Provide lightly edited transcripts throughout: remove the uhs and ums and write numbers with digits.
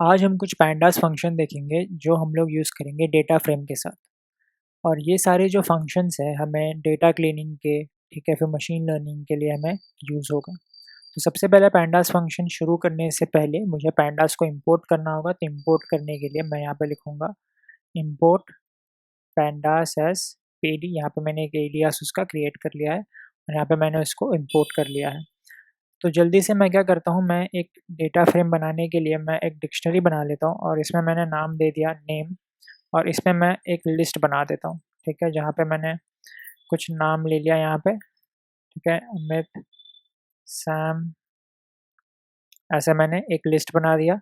आज हम कुछ पैंडास फंक्शन देखेंगे जो हम लोग यूज़ करेंगे डेटा फ्रेम के साथ। और ये सारे जो फंक्शंस हैं हमें डेटा क्लीनिंग के, ठीक है, फिर मशीन लर्निंग के लिए हमें यूज़ होगा। तो सबसे पहले पैंडास फंक्शन शुरू करने से पहले मुझे पैंडास को इंपोर्ट करना होगा। तो इंपोर्ट करने के लिए मैं यहाँ पे लिखूँगा इंपोर्ट पैंडास एज पीडी। यहाँ पे मैंने एक एलियास उसका क्रिएट कर लिया है और यहाँ पे मैंने इसको इंपोर्ट कर लिया है। तो जल्दी से मैं क्या करता हूँ, मैं एक डेटा फ्रेम बनाने के लिए मैं एक डिक्शनरी बना लेता हूँ और इसमें मैंने नाम दे दिया नेम। और इसमें मैं एक लिस्ट बना देता हूँ, ठीक है, जहाँ पे मैंने कुछ नाम ले लिया यहाँ पे, ठीक है, अमित, सैम, ऐसे मैंने एक लिस्ट बना दिया।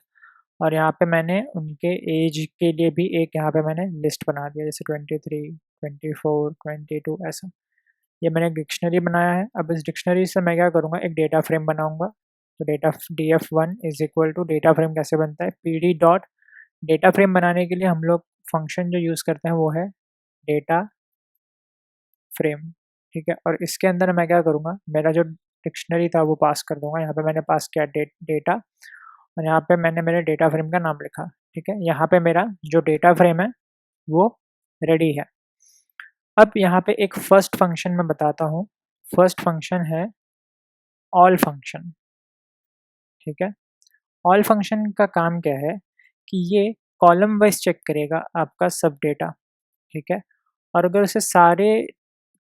और यहाँ पे मैंने उनके एज के लिए भी एक यहाँ पे मैंने लिस्ट बना दिया, जैसे 23, 24, 22 ऐसा। ये मैंने डिक्शनरी बनाया है। अब इस डिक्शनरी से मैं क्या करूँगा, एक डेटा फ्रेम बनाऊँगा। तो data df1 is equal to data frame कैसे बनता है, pd डॉट डेटा फ्रेम बनाने के लिए हम लोग फंक्शन जो यूज़ करते हैं वो है डेटा फ्रेम, ठीक है। और इसके अंदर मैं क्या करूँगा, मेरा जो डिक्शनरी था वो पास कर दूँगा। यहाँ पे मैंने पास किया डेटा और यहाँ पे मैंने मेरे डेटा फ्रेम का नाम लिखा, ठीक है। यहाँ पे मेरा जो डेटा फ्रेम है वो रेडी है। अब यहाँ पे एक फर्स्ट फंक्शन मैं बताता हूँ। फर्स्ट फंक्शन है ऑल फंक्शन, ठीक है। ऑल फंक्शन का काम क्या है कि ये कॉलम वाइज चेक करेगा आपका सब डेटा, ठीक है। और अगर उसे सारे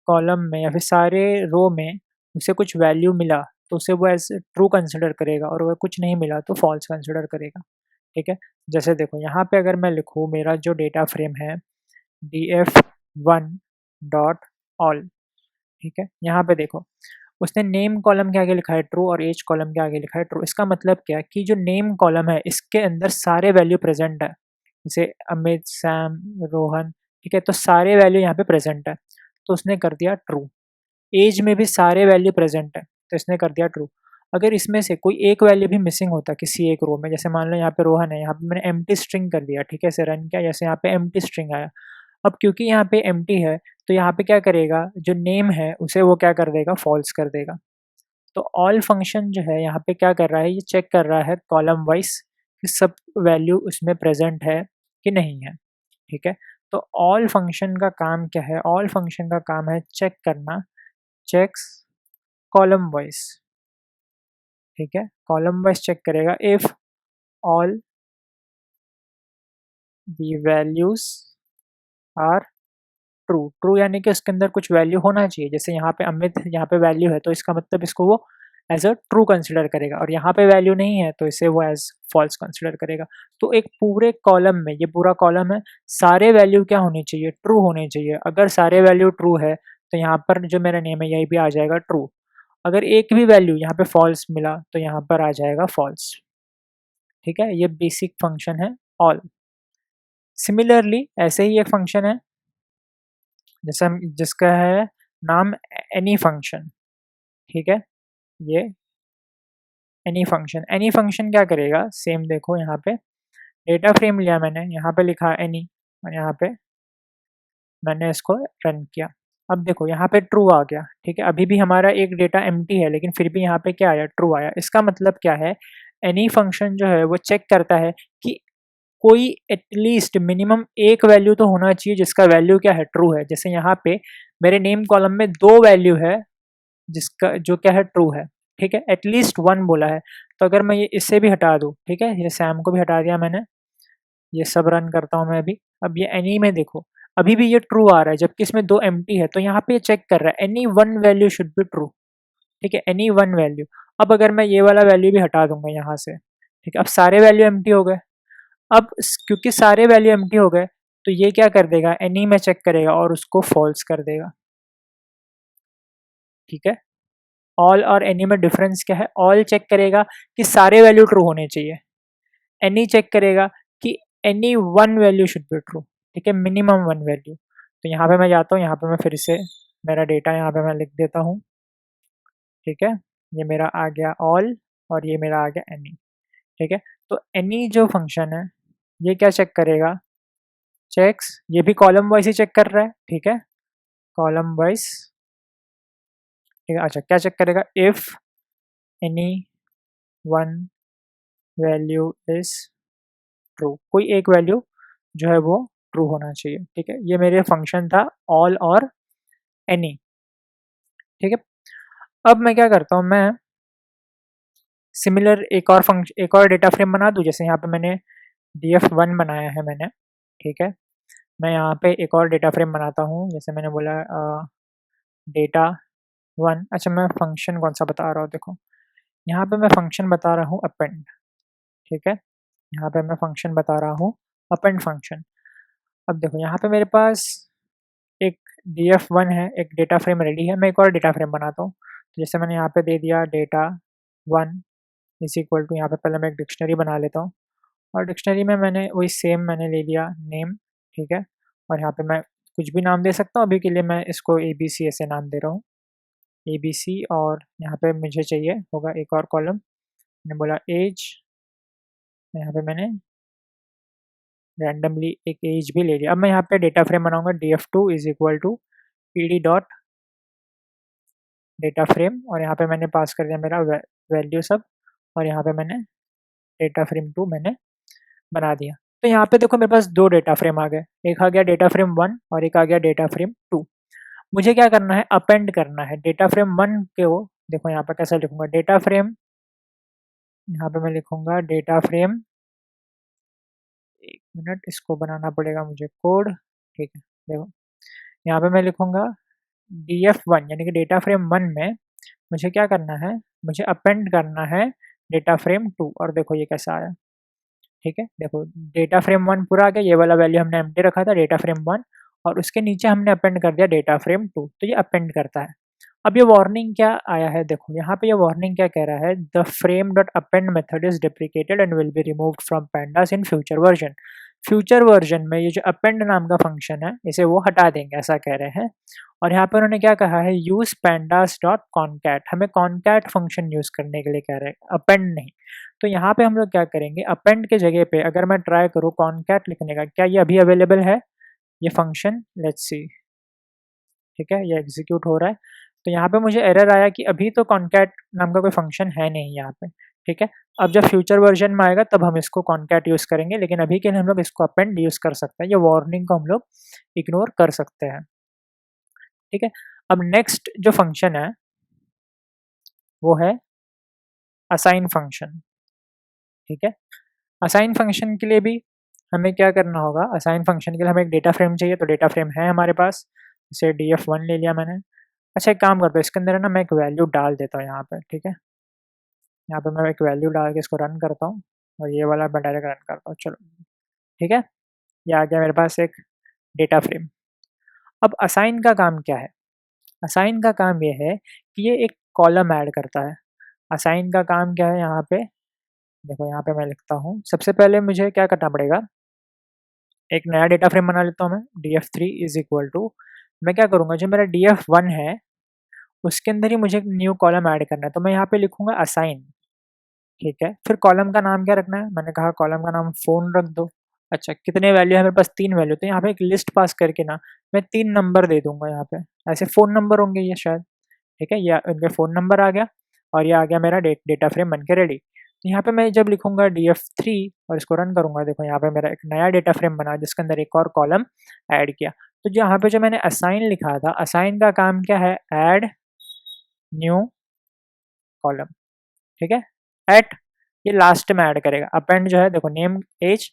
कॉलम में या फिर सारे रो में उसे कुछ वैल्यू मिला तो उसे वो एज ट्रू कंसिडर करेगा और अगर कुछ नहीं मिला तो फॉल्स कंसिडर करेगा, ठीक है। जैसे देखो यहाँ पे अगर मैं लिखूँ मेरा जो डेटा फ्रेम है df1 डॉट ऑल, ठीक है। यहाँ पे देखो उसने नेम कॉलम के आगे लिखा है ट्रू और एज कॉलम के आगे लिखा है ट्रू। इसका मतलब क्या है कि जो नेम कॉलम है इसके अंदर सारे वैल्यू प्रेजेंट है, जैसे अमित, सैम, रोहन, ठीक है। तो सारे वैल्यू यहाँ पे प्रेजेंट है तो उसने कर दिया ट्रू। एज में भी सारे वैल्यू प्रेजेंट है तो इसने कर दिया ट्रू। अगर इसमें से कोई एक वैल्यू भी मिसिंग होता किसी एक रो में, जैसे मान लो यहाँ पे रोहन है, यहाँ पे मैंने एम्प्टी स्ट्रिंग कर दिया, ठीक है, इसे रन किया, जैसे यहाँ पे एम्प्टी स्ट्रिंग आया। अब क्योंकि यहाँ पे एम्प्टी है तो यहाँ पे क्या करेगा, जो नेम है उसे वो क्या कर देगा, फॉल्स कर देगा। तो ऑल फंक्शन जो है यहाँ पे क्या कर रहा है, ये चेक कर रहा है कॉलम वाइज कि सब वैल्यू उसमें प्रेजेंट है कि नहीं है, ठीक है। तो ऑल फंक्शन का काम क्या है, ऑल फंक्शन का काम है चेक करना, चेक्स कॉलम वाइज, ठीक है। कॉलम वाइज चेक करेगा if all the values are true. True यानी कि उसके अंदर कुछ वैल्यू होना चाहिए। जैसे यहाँ पे अमित यहाँ पे वैल्यू है तो इसका मतलब इसको वो एज अ ट्रू कंसिडर करेगा और यहाँ पे वैल्यू नहीं है तो इसे वो एज फॉल्स कंसिडर करेगा। तो एक पूरे कॉलम में, ये पूरा कॉलम है, सारे वैल्यू क्या होने चाहिए, ट्रू होने चाहिए। अगर सारे वैल्यू ट्रू है तो यहाँ पर जो मेरा नेम है यही भी आ जाएगा ट्रू। अगर एक भी वैल्यू यहाँ पे फॉल्स मिला तो यहाँ पर आ जाएगा फॉल्स, ठीक है। ये बेसिक फंक्शन है ऑल। सिमिलरली ऐसे ही एक फंक्शन है जैसे हम जिसका है नाम एनी फंक्शन, ठीक है। ये एनी फंक्शन क्या करेगा, सेम देखो यहाँ पे डेटा फ्रेम लिया मैंने, यहाँ पे लिखा एनी और यहाँ पे मैंने इसको रन किया। अब देखो यहाँ पे ट्रू आ गया, ठीक है। अभी भी हमारा एक डेटा एम्प्टी है लेकिन फिर भी यहाँ पे क्या आया, ट्रू आया। इसका मतलब क्या है, एनी फंक्शन जो है वो चेक करता है कि कोई एटलीस्ट मिनिमम एक वैल्यू तो होना चाहिए जिसका वैल्यू क्या है, ट्रू है। जैसे यहाँ पे मेरे नेम कॉलम में दो वैल्यू है जिसका जो क्या है, ट्रू है, ठीक है। एटलीस्ट वन बोला है। तो अगर मैं ये इससे भी हटा दूँ, ठीक है, ये सैम को भी हटा दिया मैंने, ये सब रन करता हूँ मैं अभी। अब ये एनी में देखो अभी भी ये ट्रू आ रहा है जबकि इसमें दो एम्प्टी है। तो यहाँ पे चेक कर रहा है any one value should be true, ठीक है, एनी वन वैल्यू। अब अगर मैं ये वाला वैल्यू भी हटा दूंगा यहाँ से, ठीक है, अब सारे वैल्यू एम्प्टी हो गए। अब क्योंकि सारे वैल्यू एम्प्टी हो गए तो ये क्या कर देगा, एनी में चेक करेगा और उसको फॉल्स कर देगा, ठीक है। ऑल और एनी में डिफरेंस क्या है, ऑल चेक करेगा कि सारे वैल्यू ट्रू होने चाहिए, एनी चेक करेगा कि any one value should be true, ठीक है, मिनिमम वन वैल्यू। तो यहाँ पे मैं जाता हूँ, यहाँ पे मैं फिर से मेरा डेटा यहाँ पे मैं लिख देता हूँ, ठीक है। ये मेरा आ गया ऑल और ये मेरा आ गया एनी, ठीक है। तो एनी जो फंक्शन है ये क्या चेक करेगा, चेक्स, ये भी कॉलम वाइज ही चेक कर रहा है, ठीक है, कॉलम वाइज, ठीक है। अच्छा क्या चेक करेगा, if any one value is true, कोई एक वैल्यू जो है वो ट्रू होना चाहिए, ठीक है। ये मेरे फंक्शन था ऑल और एनी, ठीक है। अब मैं क्या करता हूँ, मैं सिमिलर एक और डेटा फ्रेम बना दूँ। जैसे यहाँ पे मैंने df1 बनाया है मैंने, ठीक है। मैं यहाँ पे एक और डेटा फ्रेम बनाता हूँ, जैसे मैंने बोला डेटा 1। अच्छा, मैं फंक्शन कौन सा बता रहा हूँ, देखो यहाँ पे मैं फंक्शन बता रहा हूँ अपेंड, ठीक है। यहाँ पे मैं फंक्शन बता रहा हूँ अपेंड फंक्शन। अब देखो यहाँ पे मेरे पास एक df1 है, एक डेटा फ्रेम रेडी है। मैं एक और डेटा फ्रेम बनाता हूँ। तो जैसे मैंने यहाँ पे दे दिया डेटा 1 इज इक्वल टू, यहाँ पे पहले मैं एक डिक्शनरी बना लेता हूँ, और डिक्शनरी में मैंने वही सेम मैंने ले लिया नेम, ठीक है। और यहाँ पे मैं कुछ भी नाम दे सकता हूँ, अभी के लिए मैं इसको ABC ऐसे नाम दे रहा हूँ, ABC। और यहाँ पे मुझे चाहिए होगा एक और कॉलम, मैंने बोला एज, यहाँ पे मैंने रैंडमली एक एज भी ले लिया। अब मैं यहाँ पे डेटा फ्रेम बनाऊंगा df2 is equal to pd dot data frame, और यहाँ पे मैंने पास कर दिया मेरा वैल्यू सब, और यहाँ पे मैंने डेटा फ्रेम 2 मैंने बना दिया। तो यहाँ पे देखो मेरे पास दो डेटा फ्रेम आ गए, एक आ गया डेटा फ्रेम 1 और एक आ गया डेटा फ्रेम 2। मुझे क्या करना है, अपेंड करना है डेटा फ्रेम 1 को। देखो यहाँ पे कैसे लिखूंगा, डेटा फ्रेम, यहाँ पे मैं लिखूंगा डेटा फ्रेम, एक मिनट इसको बनाना पड़ेगा मुझे कोड, ठीक है। देखो यहाँ पे मैं लिखूंगा df1 यानी कि डेटा फ्रेम 1 में मुझे क्या करना है, मुझे अपेंड करना है डेटा फ्रेम 2। और देखो ये कैसा आया, ठीक है। देखो डेटा फ्रेम 1 पूरा आ गया, ये वाला वैल्यू हमने एम्प्टी रखा था डेटा फ्रेम 1, और उसके नीचे हमने अपेंड कर दिया डेटा फ्रेम 2, तो ये अपेंड करता है। अब ये वार्निंग क्या आया है, देखो यहाँ पे ये वार्निंग क्या कह रहा है, the frame dot append method is deprecated and will be removed from pandas in future version. Future version में ये जो अपेंड नाम का फंक्शन है इसे वो हटा देंगे, ऐसा कह रहे हैं। और यहाँ पर उन्होंने क्या कहा है, यूज pandas डॉट कॉनकैट, हमें कॉनकैट फंक्शन यूज करने के लिए कह रहे हैं, अपेंड नहीं। तो यहाँ पे हम लोग क्या करेंगे, अपेंड के जगह पे अगर मैं ट्राई करूँ कॉनकैट लिखने का, क्या ये अभी अवेलेबल है ये फंक्शन, लेट्स सी, ठीक है, ये एग्जीक्यूट हो रहा है। तो यहाँ पे मुझे एरर आया कि अभी तो कॉनकैट नाम का कोई फंक्शन है नहीं यहाँ पे, ठीक है। अब जब फ्यूचर वर्जन में आएगा तब हम इसको कॉनकैट यूज़ करेंगे, लेकिन अभी के लिए हम लोग इसको अपेंड यूज़ कर सकते हैं। ये वार्निंग को हम लोग इग्नोर कर सकते हैं, ठीक है। अब नेक्स्ट जो फंक्शन है वो है असाइन फंक्शन, ठीक है। असाइन फंक्शन के लिए भी हमें क्या करना होगा, असाइन फंक्शन के लिए हमें एक डेटा फ्रेम चाहिए, तो डेटा फ्रेम है हमारे पास, जैसे df1 ले लिया मैंने। अच्छा एक काम करता हूँ, इसके अंदर है ना मैं एक वैल्यू डाल देता हूँ यहाँ पे, ठीक है। यहाँ पे मैं एक वैल्यू डाल के इसको रन करता हूँ, और ये वाला मैं डायरेक्ट रन करता हूँ, चलो ठीक है। ये आ गया मेरे पास एक डेटा फ्रेम। अब असाइन का काम क्या है, असाइन का काम ये है कि ये एक कॉलम ऐड करता है। असाइन का काम क्या है, यहाँ पे देखो, यहाँ पे मैं लिखता हूँ, सबसे पहले मुझे क्या करना पड़ेगा, एक नया डेटा फ्रेम बना लेता हूँ मैं, df3 इज इक्वल टू, मैं क्या करूँगा, जो मेरा df1 है उसके अंदर ही मुझे एक न्यू कॉलम ऐड करना है, तो मैं यहाँ पे लिखूंगा असाइन, ठीक है। फिर कॉलम का नाम क्या रखना है, मैंने कहा कॉलम का नाम फ़ोन रख दो। अच्छा कितने वैल्यू है मेरे पास, 3 वैल्यू, तो यहाँ पे एक लिस्ट पास करके ना मैं 3 नंबर दे दूंगा यहाँ पे, ऐसे फ़ोन नंबर होंगे ये शायद, ठीक है। ये इनके फ़ोन नंबर आ गया, और ये आ गया मेरा डेटा फ्रेम बन के रेडी। तो यहाँ पे मैं जब लिखूंगा df3 और इसको रन करूंगा, देखो यहाँ पे मेरा एक नया डेटा फ्रेम बना जिसके अंदर एक और कॉलम ऐड किया। तो जो यहाँ पे जो मैंने असाइन लिखा था, असाइन का काम क्या है, ऐड न्यू कॉलम, ठीक है। एट ये लास्ट में ऐड करेगा, अपेंड जो है देखो नेम एज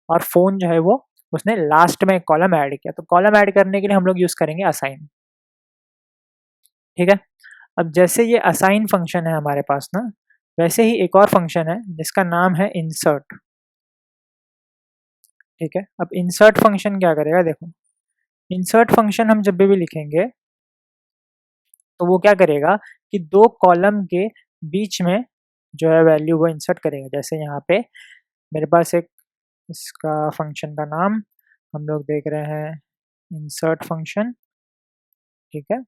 और फोन जो है वो उसने लास्ट में एक कॉलम ऐड किया, तो कॉलम ऐड करने के लिए हम लोग यूज करेंगे असाइन, ठीक है। अब जैसे ये असाइन फंक्शन है हमारे पास ना, वैसे ही एक और फंक्शन है जिसका नाम है इंसर्ट, ठीक है। अब इंसर्ट फंक्शन क्या करेगा, देखो इंसर्ट फंक्शन हम जब भी लिखेंगे तो वो क्या करेगा कि दो कॉलम के बीच में जो है वैल्यू वो इंसर्ट करेगा। जैसे यहाँ पे मेरे पास एक इसका फंक्शन का नाम हम लोग देख रहे हैं इंसर्ट फंक्शन, ठीक है।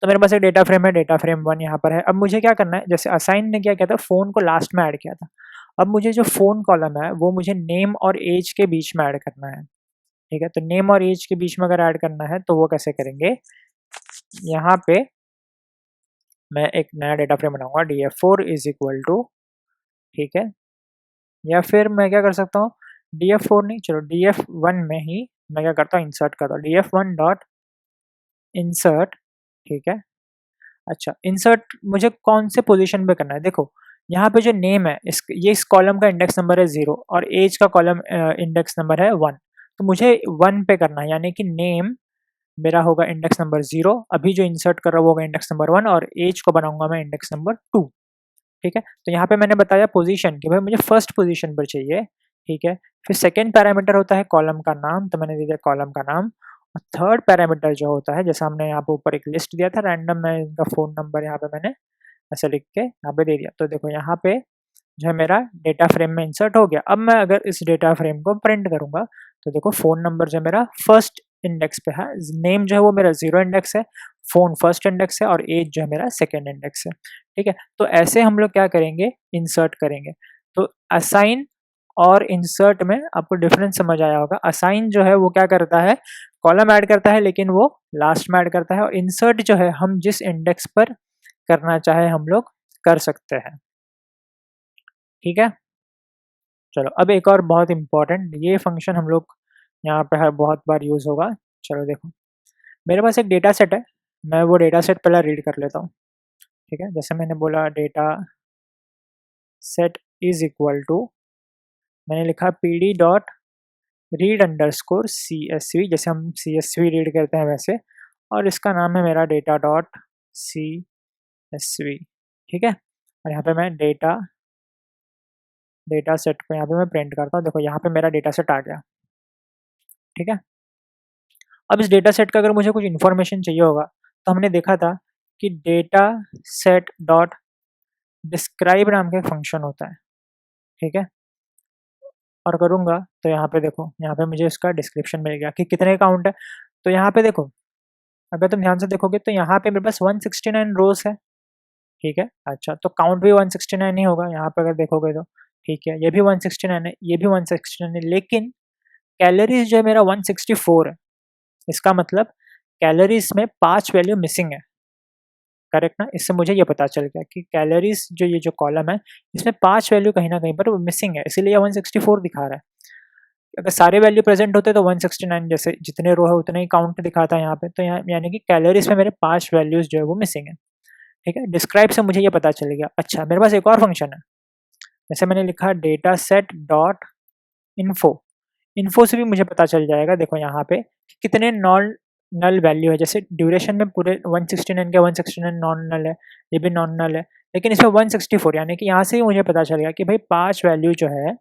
तो मेरे पास एक डेटा फ्रेम है, डेटा फ्रेम 1 यहाँ पर है। अब मुझे क्या करना है, जैसे असाइन ने क्या किया था, फ़ोन को लास्ट में ऐड किया था। अब मुझे जो फ़ोन कॉलम है वो मुझे नेम और एज के बीच में ऐड करना है, ठीक है। तो नेम और एज के बीच में अगर ऐड करना है तो वो कैसे करेंगे, यहाँ पे मैं एक नया डेटा फ्रेम बनाऊंगा df4 इज इक्वल टू, ठीक है। या फिर मैं क्या कर सकता हूँ, df4 नहीं, चलो df1 में ही मैं क्या करता हूँ, इंसर्ट करता हूँ df1 डॉट इंसर्ट। ठीक है, अच्छा इंसर्ट मुझे कौन से पोजीशन पे करना है, देखो यहाँ पे जो नेम है इस कॉलम का इंडेक्स नंबर है 0 और एज का कॉलम इंडेक्स नंबर है 1, तो मुझे 1 पे करना है, यानी कि नेम मेरा होगा इंडेक्स नंबर 0, अभी जो इंसर्ट कर रहा होगा इंडेक्स नंबर 1 और एज को बनाऊंगा मैं इंडेक्स नंबर 2। ठीक है, तो यहाँ पे मैंने बताया पोजीशन कि भाई मुझे फर्स्ट पोजीशन पर चाहिए। ठीक है, फिर सेकेंड पैरामीटर होता है कॉलम का नाम, तो मैंने दे दिया कॉलम का नाम। और थर्ड पैरामीटर जो होता है, जैसे हमने यहाँ पे ऊपर एक लिस्ट दिया था रैंडम, मैं इनका फ़ोन नंबर यहाँ पे मैंने ऐसे लिख के यहाँ पे दे दिया। तो देखो यहाँ पे जो है मेरा डेटा फ्रेम में इंसर्ट हो गया। अब मैं अगर इस डेटा फ्रेम को प्रिंट करूँगा तो देखो फ़ोन नंबर जो मेरा फर्स्ट इंडेक्स पे है, नेम जो है वो मेरा 0 इंडेक्स है, फ़ोन फर्स्ट इंडेक्स है और एज जो है मेरा सेकेंड इंडेक्स है। ठीक है, तो ऐसे हम लोग क्या करेंगे, इंसर्ट करेंगे। तो असाइन और इंसर्ट में आपको डिफरेंस समझ आया होगा। असाइन जो है वो क्या करता है, कॉलम ऐड करता है लेकिन वो लास्ट में ऐड करता है, और इंसर्ट जो है हम जिस इंडेक्स पर करना चाहे हम लोग कर सकते हैं। ठीक है, चलो अब एक और बहुत इंपॉर्टेंट ये फंक्शन हम लोग यहाँ पे हर बहुत बार यूज़ होगा। चलो देखो, मेरे पास एक डेटा सेट है, मैं वो डेटा सेट पहले रीड कर लेता हूँ। ठीक है, जैसे मैंने बोला data set is equal to, मैंने लिखा P D dot read underscore C S V, जैसे हम सी एस वी रीड करते हैं वैसे, और इसका नाम है मेरा data dot C S V. ठीक है, और यहाँ पे मैं डेटा सेट को यहाँ पे मैं प्रिंट करता हूँ। देखो यहाँ पे मेरा डेटा सेट आ गया। ठीक है, अब इस डेटा सेट का अगर मुझे कुछ इन्फॉर्मेशन चाहिए होगा तो हमने देखा था कि डेटा सेट डॉट डिस्क्राइब नाम का एक फंक्शन होता है। ठीक है, और करूँगा तो यहाँ पे देखो, यहाँ पे मुझे इसका डिस्क्रिप्शन मिल गया कि कितने काउंट है। तो यहाँ पे देखो, अगर तुम ध्यान से देखोगे तो यहाँ पे मेरे पास 169 रोज है। ठीक है, अच्छा तो काउंट भी 169 ही होगा यहाँ पे अगर देखोगे तो। ठीक है, ये भी 169 है, ये भी 169 है, लेकिन कैलोरीज जो है मेरा 164 है। इसका मतलब कैलोरीज में 5 वैल्यू मिसिंग है। करेक्ट ना, इससे मुझे ये पता चल गया कि कैलोरीज जो ये जो कॉलम है इसमें 5 वैल्यू कहीं ना कहीं पर मिसिंग है, इसीलिए 164 दिखा रहा है। अगर सारे वैल्यू प्रेजेंट होते तो 169 जैसे जितने रो है उतने ही काउंट दिखाता है यहाँ पे, तो यहाँ यानी कि कैलोरीज में मेरे 5 वैल्यूज जो है वो मिसिंग है। ठीक है, डिस्क्राइब से मुझे ये पता चल गया। अच्छा, मेरे पास एक और फंक्शन है, जैसे मैंने लिखा data set dot info, info से भी मुझे पता चल जाएगा। देखो यहाँ पे कितने नॉन नल वैल्यू है, जैसे ड्यूरेशन में पूरे 169 के 169 नॉन नल है, ये भी नॉन नल है, लेकिन इसमें 164, यानी कि यहाँ से ही मुझे पता चल गया कि भाई 5 वैल्यू जो है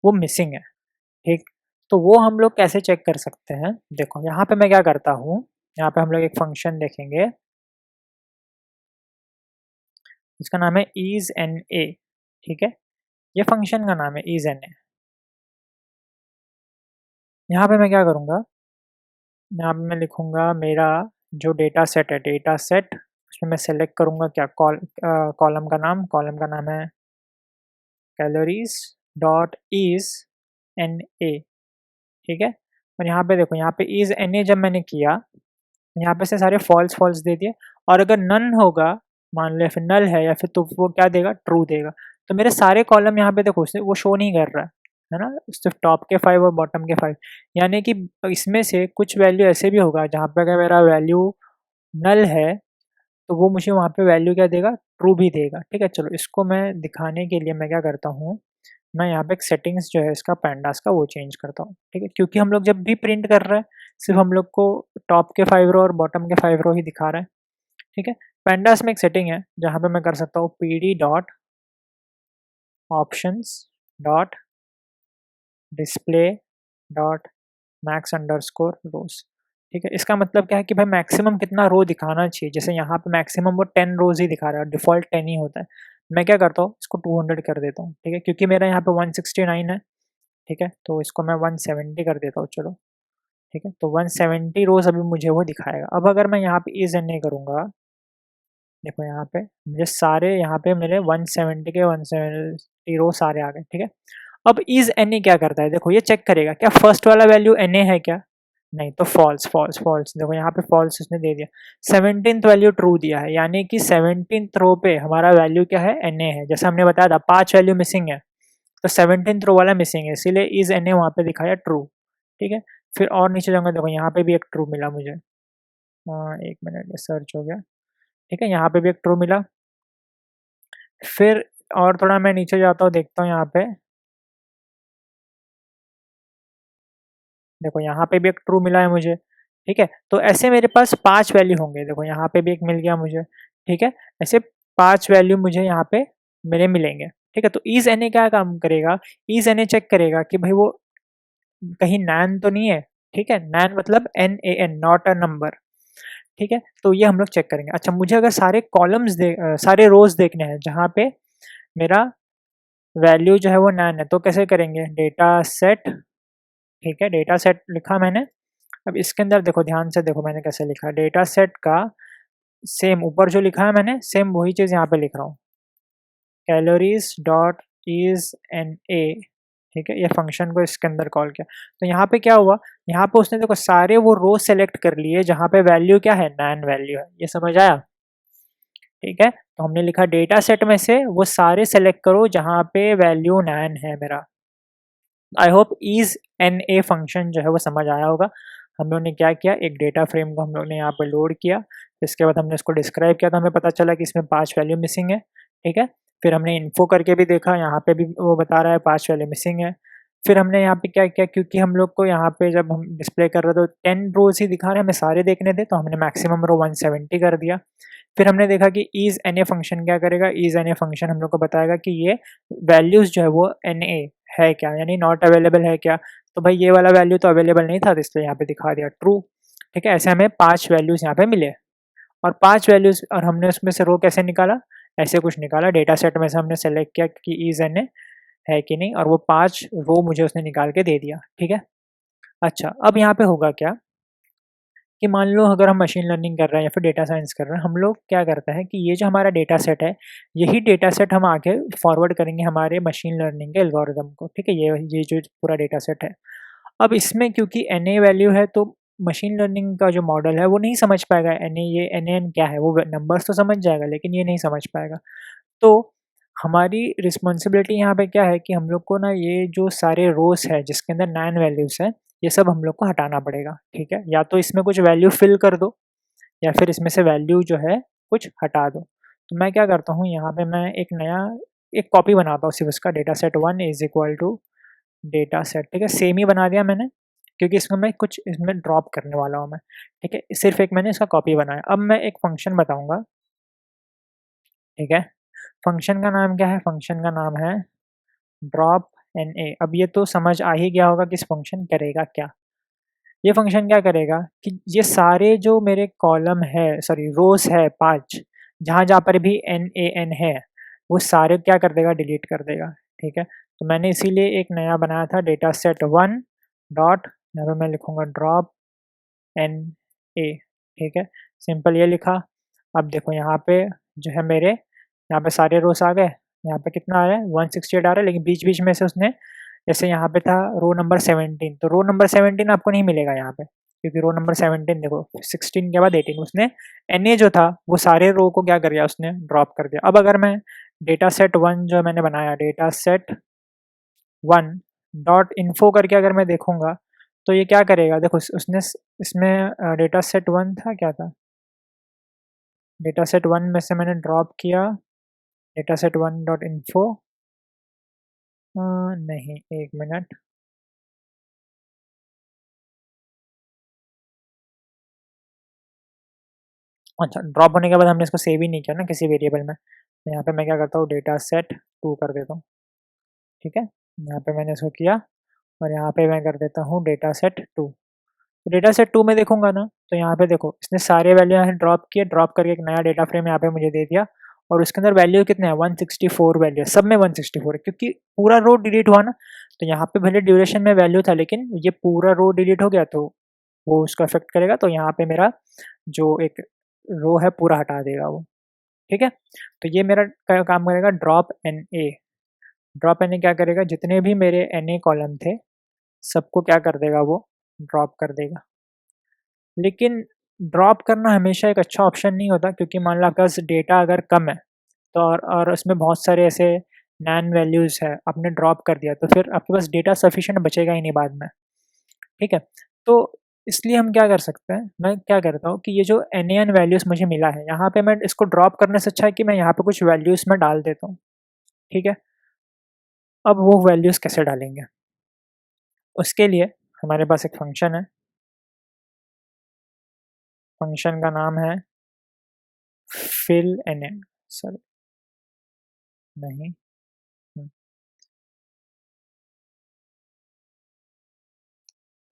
वो मिसिंग है। ठीक, तो वो हम लोग कैसे चेक कर सकते हैं, देखो यहाँ पे मैं क्या करता हूँ, यहाँ पे हम लोग एक फंक्शन देखेंगे, इसका नाम है इज एन ए। ठीक है, ये फंक्शन का नाम है इज एन ए। यहाँ पे मैं क्या करूँगा, यहाँ पे मैं लिखूँगा मेरा जो डेटा सेट है, डेटा सेट उसमें मैं सेलेक्ट करूँगा क्या, कॉलम का नाम है calories dot is N A. ठीक है, और यहाँ पे देखो, यहाँ पे इज एन ए जब मैंने किया तो यहाँ पे से सारे फॉल्स फॉल्स दे दिए, और अगर नन होगा मान लो फिर नल है या फिर, तो वो क्या देगा, ट्रू देगा। तो मेरे सारे कॉलम यहाँ पे देखो वो शो नहीं कर रहा है ना, सिर्फ टॉप के 5 और बॉटम के 5, यानी कि इसमें से कुछ वैल्यू ऐसे भी होगा जहाँ पे अगर मेरा वैल्यू नल है तो वो मुझे वहाँ पे वैल्यू क्या देगा, ट्रू भी देगा। ठीक है, चलो इसको मैं दिखाने के लिए मैं क्या करता हूँ, मैं यहाँ पे एक सेटिंग्स जो है इसका पैंडास का वो चेंज करता हूँ। ठीक है, क्योंकि हम लोग जब भी प्रिंट कर रहे हैं सिर्फ हम लोग को टॉप के 5 रो और बॉटम के 5 रो ही दिखा रहा है। ठीक है, पैंडास में एक सेटिंग है जहाँ पे मैं कर सकता हूँ P D dot options dot display dot max underscore rows. ठीक है, इसका मतलब क्या है कि भाई मैक्सिमम कितना रो दिखाना चाहिए, जैसे यहाँ पे मैक्सिमम वो 10 रोज ही दिखा रहा है, डिफॉल्ट 10 ही होता है। मैं क्या करता हूँ, इसको 200 कर देता हूँ। ठीक है, क्योंकि मेरा यहाँ पे 169 है। ठीक है, तो इसको मैं 170 कर देता हूँ, चलो। ठीक है, तो 170 रोज अभी मुझे वो दिखाएगा। अब अगर मैं यहाँ पे इज एन ए करूँगा, देखो यहाँ पे मुझे सारे यहाँ पे मेरे 170 के 170 रो सारे आ गए। ठीक है, अब इज एन ए क्या करता है, देखो ये चेक करेगा क्या फर्स्ट वाला वैल्यू एन ए है क्या, नहीं तो फॉल्स फॉल्स फॉल्स, देखो यहाँ पे फॉल्स उसने दे दिया। 17th वैल्यू ट्रू दिया है, यानी कि 17th रो पे हमारा वैल्यू क्या है, एन ए है। जैसे हमने बताया था 5 वैल्यू मिसिंग है, तो 17th रो वाला मिसिंग है, इसीलिए इज एन ए वहाँ पे दिखाया ट्रू। ठीक है, फिर और नीचे जाऊँगा, देखो यहाँ पे भी एक ट्रू मिला मुझे। 1 मिनट, ये सर्च हो गया। ठीक है, यहाँ पे भी एक ट्रू मिला। फिर और थोड़ा मैं नीचे जाता हूँ, देखता हूँ यहाँ पे, देखो यहाँ पे भी एक ट्रू मिला है मुझे। ठीक है, तो ऐसे मेरे पास 5 वैल्यू होंगे। देखो यहाँ पे भी एक मिल गया मुझे। ठीक है, ऐसे 5 वैल्यू मुझे यहाँ पे मेरे मिलेंगे। ठीक है, तो ईज एन ए क्या काम करेगा, ईज एन ए चेक करेगा कि भाई वो कहीं नैन तो नहीं है। ठीक है, नैन मतलब NAN, नॉट अ नंबर। ठीक है, तो ये हम लोग चेक करेंगे। अच्छा, मुझे अगर सारे कॉलम्स सारे रोज देखने हैं जहाँ पे मेरा वैल्यू जो है वो नैन है, तो कैसे करेंगे, डेटा सेट। ठीक है, डेटा सेट लिखा मैंने। अब इसके अंदर देखो, ध्यान से देखो मैंने कैसे लिखा, डेटा सेट का सेम ऊपर जो लिखा है मैंने, सेम वही चीज़ यहाँ पे लिख रहा हूँ, calories dot is N A. ठीक है, ये फंक्शन को इसके अंदर कॉल किया। तो यहाँ पे क्या हुआ, यहाँ पे उसने देखो सारे वो रो सेलेक्ट कर लिए जहाँ पे वैल्यू क्या है, नैन वैल्यू है। ये समझ आया। ठीक है, तो हमने लिखा डेटा सेट में से वो सारे सेलेक्ट करो जहाँ पे वैल्यू नैन है मेरा। I hope is N A function जो है वो समझ आया होगा। हम लोग ने क्या किया, एक डेटा फ्रेम को हम लोग ने यहाँ पे लोड किया, इसके बाद हमने इसको डिस्क्राइब किया, तो हमें पता चला कि इसमें 5 वैल्यू मिसिंग है। ठीक है, फिर हमने इन्फो करके भी देखा, यहाँ पे भी वो बता रहा है 5 वैल्यू मिसिंग है। फिर हमने यहाँ पे क्या किया, क्योंकि हम लोग को यहाँ पे जब हम डिस्प्ले कर रहे थे तो 10 रोज ही दिखा रहे, हमें सारे देखने थे, तो हमने मैक्सिमम रो 170 कर दिया। फिर हमने देखा कि ईज एन ए फंक्शन क्या करेगा, ईज एन ए फंक्शन हम लोग को बताएगा कि ये वैल्यूज जो है वो एन ए है क्या, यानी नॉट अवेलेबल है क्या। तो भाई ये वाला वैल्यू तो अवेलेबल नहीं था, तो इसलिए यहाँ पे दिखा दिया ट्रू। ठीक है, ऐसे हमें 5 वैल्यूज यहाँ पे मिले, और 5 वैल्यूज, और हमने उसमें से रो कैसे निकाला, ऐसे कुछ निकाला, डेटा सेट में से हमने सेलेक्ट किया कि ईज एन ए है कि नहीं, और वो 5 रो मुझे उसने निकाल के दे दिया। ठीक है, अच्छा अब यहाँ पे होगा क्या कि मान लो अगर हम मशीन लर्निंग कर रहे हैं या फिर डेटा साइंस कर रहे हैं, हम लोग क्या करते हैं कि ये जो हमारा डेटा सेट है, यही डेटा सेट हम आगे फॉरवर्ड करेंगे हमारे मशीन लर्निंग के एल्गोरिदम को। ठीक है, ये जो पूरा डेटा सेट है, अब इसमें क्योंकि एन ए वैल्यू है, तो मशीन लर्निंग का जो मॉडल है वो नहीं समझ पाएगा एन ए, ये एन एन क्या है, वो नंबर्स तो समझ जाएगा लेकिन ये नहीं समझ पाएगा। तो हमारी रिस्पॉन्सिबिलिटी यहाँ पे क्या है कि हम लोग को ना ये जो सारे रोस है जिसके अंदर 9 वैल्यूज है, ये सब हम लोग को हटाना पड़ेगा। ठीक है, या तो इसमें कुछ वैल्यू फिल कर दो, या फिर इसमें से वैल्यू जो है कुछ हटा दो। तो मैं क्या करता हूँ, यहाँ पे मैं एक नया एक कॉपी बनाता हूँ सिर्फ उसका, data set 1 is equal to data set. ठीक है, सेम ही बना दिया मैंने, क्योंकि इसमें मैं कुछ इसमें ड्रॉप करने वाला हूँ मैं। ठीक है, सिर्फ एक मैंने इसका कॉपी बनाया। अब मैं एक फंक्शन बताऊँगा। ठीक है, फंक्शन का नाम क्या है, फंक्शन का नाम है ड्रॉप एन ए। अब ये तो समझ आ ही गया होगा कि इस फंक्शन करेगा क्या। ये फंक्शन क्या करेगा कि ये सारे जो मेरे कॉलम है, सॉरी रोज है 5, जहाँ जहाँ पर भी NaN है, वो सारे क्या कर देगा, डिलीट कर देगा। ठीक है, तो मैंने इसीलिए एक नया बनाया था, डेटा सेट 1 डॉट, यहाँ पे मैं लिखूँगा ड्रॉप एन ए। ठीक है, सिंपल ये लिखा। अब देखो यहाँ पे जो है मेरे, यहाँ पे सारे रोस आ गए, यहाँ पे कितना आ रहा है 168 आ रहा है, लेकिन बीच बीच में से उसने, जैसे यहाँ पे था रो नंबर 17, तो रो नंबर 17 आपको नहीं मिलेगा यहाँ पे, क्योंकि रो नंबर 17 देखो 16 के बाद 18, उसने एन ए जो था वो सारे रो को क्या कर दिया, उसने ड्रॉप कर दिया। अब अगर मैं डेटा सेट 1 जो मैंने बनाया, डेटा सेट 1 डॉट इन्फो करके अगर मैं देखूंगा, तो ये क्या करेगा, देखो उसने इसमें डेटा सेट 1 था, क्या था, डेटा सेट 1 में से मैंने ड्रॉप किया डेटा सेट 1 डॉट इन्फो, नहीं, 1 मिनट, अच्छा ड्रॉप होने के बाद हमने इसको सेव ही नहीं किया ना किसी वेरिएबल में, तो यहाँ पे मैं क्या करता हूँ, डेटा सेट 2 कर देता हूँ। ठीक है, यहाँ पे मैंने इसको किया, और यहाँ पे मैं कर देता हूँ डेटा सेट 2। डेटा सेट 2 में देखूंगा ना, तो यहाँ पे देखो इसने सारे वैल्यू यहाँ ड्रॉप किए, ड्रॉप करके एक नया डेटा फ्रेम यहाँ पे मुझे दे दिया, और उसके अंदर वैल्यू कितने हैं, 164 वैल्यू है, सब में 164 है, क्योंकि पूरा रो डिलीट हुआ ना। तो यहाँ पे भले ड्यूरेशन में वैल्यू था, लेकिन ये पूरा रो डिलीट हो गया, तो वो उसको अफेक्ट करेगा, तो यहाँ पे मेरा जो एक रो है पूरा हटा देगा वो। ठीक है, तो ये मेरा काम करेगा drop N A. Drop N A क्या करेगा, जितने भी मेरे एन ए कॉलम थे सबको क्या कर देगा, वो ड्रॉप कर देगा। लेकिन ड्रॉप करना हमेशा एक अच्छा ऑप्शन नहीं होता, क्योंकि मान लो आपके पास डेटा अगर कम है, तो और उसमें बहुत सारे ऐसे नैन वैल्यूज़ है आपने ड्रॉप कर दिया, तो फिर आपके पास डेटा सफिशिएंट बचेगा ही नहीं बाद में, ठीक है? तो इसलिए हम क्या कर सकते हैं, मैं क्या करता हूँ कि ये जो NaN वैल्यूज़ मुझे मिला है, यहाँ पे मैं इसको ड्रॉप करने से अच्छा है कि मैं यहाँ पे कुछ वैल्यूज़ मैं डाल देता हूँ, ठीक है? अब वो वैल्यूज़ कैसे डालेंगे? उसके लिए हमारे पास एक फ़ंक्शन है, फ़ंक्शन का नाम है fillNA, सॉरी नहीं, हुँ,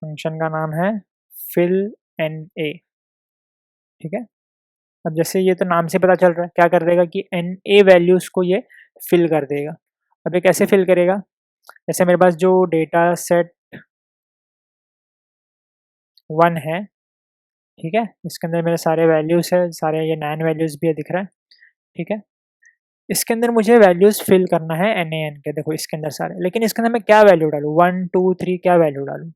फ़ंक्शन का नाम है fillNA, ठीक है? अब जैसे ये तो नाम से पता चल रहा है, क्या कर देगा कि NA वैल्यूज़ को ये फिल कर देगा। अब ये कैसे फिल करेगा? जैसे मेरे पास जो डेटा सेट 1 है, ठीक है? इसके अंदर मेरे सारे वैल्यूज़ है, सारे ये नैन वैल्यूज़ भी है दिख रहा है, ठीक है? इसके अंदर मुझे वैल्यूज़ फिल करना है NaN के, देखो इसके अंदर सारे, लेकिन इसके अंदर मैं क्या वैल्यू डालूँ? 1, 2, 3 क्या वैल्यू डालूँ?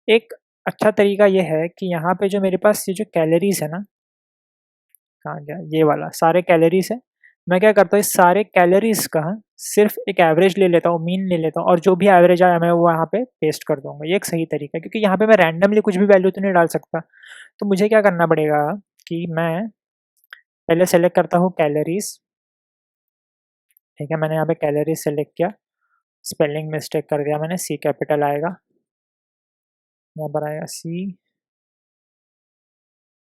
एक अच्छा तरीका ये है कि यहाँ पे जो मेरे पास ये जो कैलोरीज़ है ना, कहाँ गया? ये वाला, सारे कैलोरीज़ है। मैं क्या करता हूँ, इस सारे कैलोरीज़ का सिर्फ़ एक एवरेज ले लेता हूँ, मीन ले लेता हूँ और जो भी एवरेज आया मैं वो यहाँ पे पेस्ट कर दूँगा। ये एक सही तरीका है क्योंकि यहाँ पे मैं रैंडमली कुछ भी वैल्यू तो नहीं डाल सकता। तो मुझे क्या करना पड़ेगा कि मैं पहले सेलेक्ट करता हूँ कैलोरीज़, ठीक है? मैंने यहाँ पे कैलोरीज़ सेलेक्ट किया, स्पेलिंग मिस्टेक कर दिया मैंने, सी कैपिटल आएगा, यहाँ पर आएगा सी,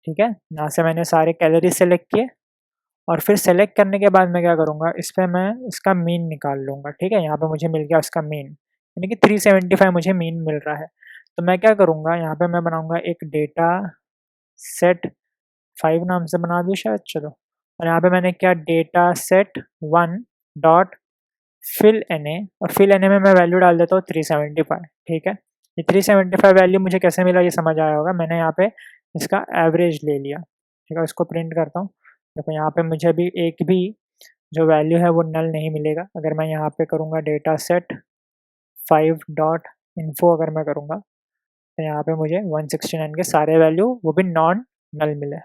ठीक है? यहाँ से मैंने सारे कैलोरीज़ सेलेक्ट किए और फिर सेलेक्ट करने के बाद मैं क्या करूँगा, इस पे मैं इसका मीन निकाल लूँगा, ठीक है? यहाँ पे मुझे मिल गया उसका मीन, यानी कि 375 मुझे मीन मिल रहा है। तो मैं क्या करूँगा, यहाँ पे मैं बनाऊँगा एक डेटा सेट 5 नाम से बना दूँ शायद, चलो। और यहाँ पे मैंने क्या, data set 1 dot fill NA, और फिल NA में मैं वैल्यू डाल देता हूँ 375, ठीक है? ये 375 वैल्यू मुझे कैसे मिला ये समझ आया होगा, मैंने यहाँ पे इसका एवरेज ले लिया, ठीक है? इसको प्रिंट करता हूँ। देखो यहाँ पे मुझे अभी एक भी जो वैल्यू है वो नल नहीं मिलेगा। अगर मैं यहाँ पे करूँगा डेटा सेट 5 डॉट इन्फो, अगर मैं करूँगा तो यहाँ पे मुझे 169 के सारे वैल्यू वो भी नॉन नल मिले,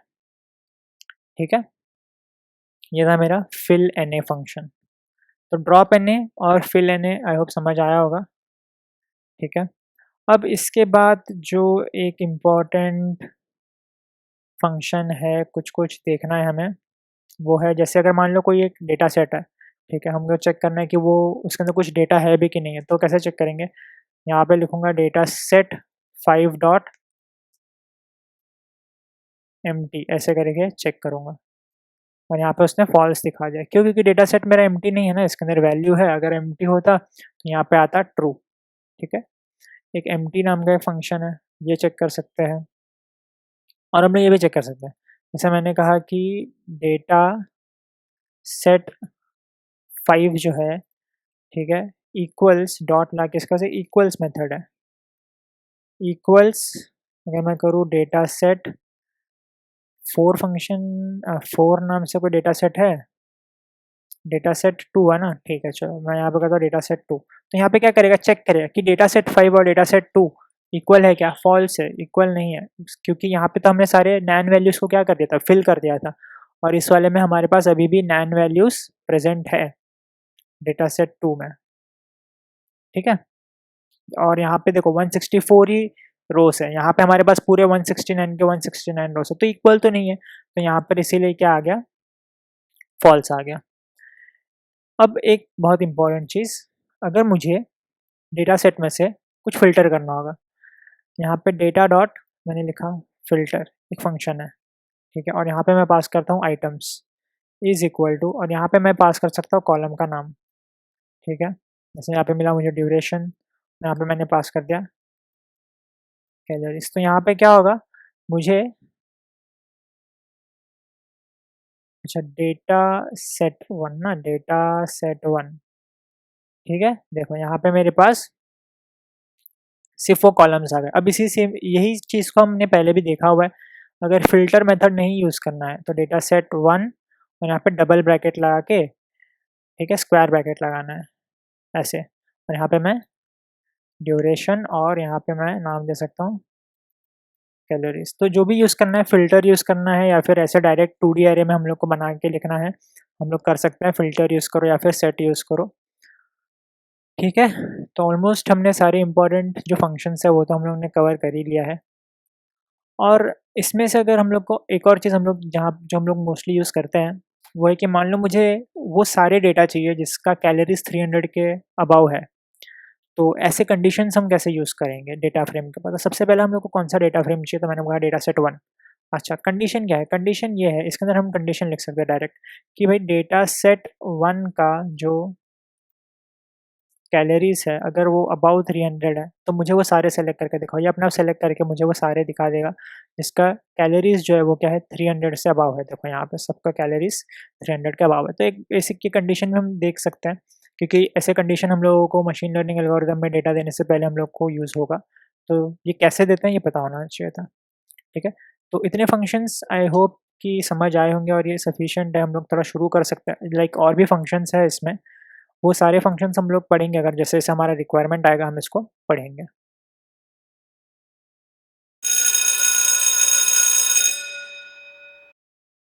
ठीक है? ये था मेरा fill NA फंक्शन। तो ड्रॉप NA और fill NA आई होप समझ आया होगा, ठीक है? अब इसके बाद जो एक इम्पोर्टेंट फंक्शन है, कुछ-कुछ देखना है हमें, वो है जैसे अगर मान लो कोई एक डेटा सेट है, ठीक है? हमको चेक करना है कि वो उसके अंदर कुछ डेटा है भी कि नहीं है, तो कैसे चेक करेंगे? यहाँ पे लिखूँगा डेटा सेट 5 डॉट एम्प्टी, ऐसे करके चेक करूँगा और यहाँ पे उसने फॉल्स दिखा दिया। क्यों? क्योंकि डेटा सेट मेरा एम्प्टी नहीं है ना, इसके अंदर वैल्यू है। अगर एम्प्टी होता तो यहाँ पे आता ट्रू, ठीक है? एक एम्प्टी नाम का एक फंक्शन है, ये चेक कर सकते हैं और हम लोग ये भी चेक कर सकते हैं। जैसे मैंने कहा कि डेटा सेट 5 जो है, ठीक है? इक्वल्स डॉट ला के इसका से इक्वल्स मेथड है। इक्वल्स अगर मैं करूँ डेटा सेट 4 फंक्शन 4 नाम से कोई डेटा सेट है? डेटा सेट 2 है ना? ठीक है, चलो मैं यहाँ पे करता हूँ डेटा सेट 2। तो यहाँ पे क्या करेगा, चेक करेगा कि डेटा सेट 5 और डेटा सेट 2 इक्वल है क्या? फॉल्स है, इक्वल नहीं है। क्योंकि यहाँ पे तो हमने सारे नैन वैल्यूज़ को क्या कर दिया था, फिल कर दिया था और इस वाले में हमारे पास अभी भी नैन वैल्यूज़ प्रेज़ेंट है, डेटा सेट 2 में, ठीक है? और यहाँ पे देखो 164 ही रोज़ है, यहाँ पे हमारे पास पूरे 169 के 169 रोज़ है, तो इक्वल तो नहीं है। तो यहाँ पर इसीलिए क्या आ गया, फॉल्स आ गया। अब एक बहुत इम्पोर्टेंट चीज़, अगर मुझे डेटा सेट में से कुछ फ़िल्टर करना होगा, यहाँ पे डेटा डॉट मैंने लिखा फ़िल्टर, एक फ़ंक्शन है, ठीक है? और यहाँ पे मैं पास करता हूँ आइटम्स इज़ इक्वल टू, और यहाँ पे मैं पास कर सकता हूँ कॉलम का नाम, ठीक है? जैसे यहाँ पे मिला मुझे ड्यूरेशन, यहाँ पे मैंने पास कर दिया कैलोरीज़। तो यहाँ पे क्या होगा, मुझे अच्छा डेटा सेट 1 ना, डेटा सेट 1, ठीक है? देखो यहाँ पे मेरे पास सिर्फ़ वो कॉलम्स आ गए। अब इसी सेम यही चीज़ को हमने पहले भी देखा हुआ है। अगर फ़िल्टर मेथड नहीं यूज़ करना है तो डेटा सेट 1 और यहाँ पे डबल ब्रैकेट लगा के, ठीक है, स्क्वायर ब्रैकेट लगाना है ऐसे, और यहाँ पे मैं ड्यूरेशन और यहाँ पे मैं नाम दे सकता हूँ कैलोरीज़। तो जो भी यूज़ करना है, फ़िल्टर यूज़ करना है या फिर ऐसे डायरेक्ट 2D अरे में हम लोग को बना के लिखना है, हम लोग कर सकते हैं, फ़िल्टर यूज़ करो या फिर सेट यूज़ करो। ठीक है, तो ऑलमोस्ट हमने सारे इम्पोर्टेंट जो फंक्शंस है वो तो हम लोग ने कवर कर ही लिया है। और इसमें से अगर हम लोग को एक और चीज़ हम लोग जहाँ जो हम लोग मोस्टली यूज़ करते हैं, वो है कि मान लो मुझे वो सारे डेटा चाहिए जिसका कैलोरीज़ 300 के अबव है। तो ऐसे कंडीशंस हम कैसे यूज़ करेंगे डेटा फ्रेम के पास? तो सबसे पहले हम लोग को कौन-सा डेटा फ्रेम चाहिए? तो मैंने बोला डेटा सेट 1। अच्छा, कंडीशन क्या है? कंडीशन ये है, इसके अंदर हम कंडीशन लिख सकते हैं डायरेक्ट कि भाई डेटा सेट 1 का जो कैलोरीज़ है, अगर वो अबाउ 300 है, तो मुझे वो सारे सेलेक्ट करके दिखाओ। ये अपने आप सेलेक्ट करके मुझे वो सारे दिखा देगा, जिसका कैलोरीज़ जो है वो क्या है 300 से अबाव है। देखो यहाँ पे सबका कैलोरीज़ 300 के अबाव है। तो एक बेसिक की कंडीशन में हम देख सकते हैं, क्योंकि ऐसे कंडीशन हम लोगों को मशीन लर्निंग एल्गोरिदम में डेटा देने से पहले हम लोग को यूज़ होगा। तो ये कैसे देते हैं ये पता होना चाहिए था, ठीक है? तो इतने फंक्शंस आई होप कि समझ आए होंगे और ये सफिशिएंट है, हम लोग थोड़ा शुरू कर सकते हैं। लाइक और भी फंक्शंस है इसमें, वो सारे फंक्शंस हम लोग पढ़ेंगे, अगर जैसे-जैसे हमारा रिक्वायरमेंट आएगा हम इसको पढ़ेंगे।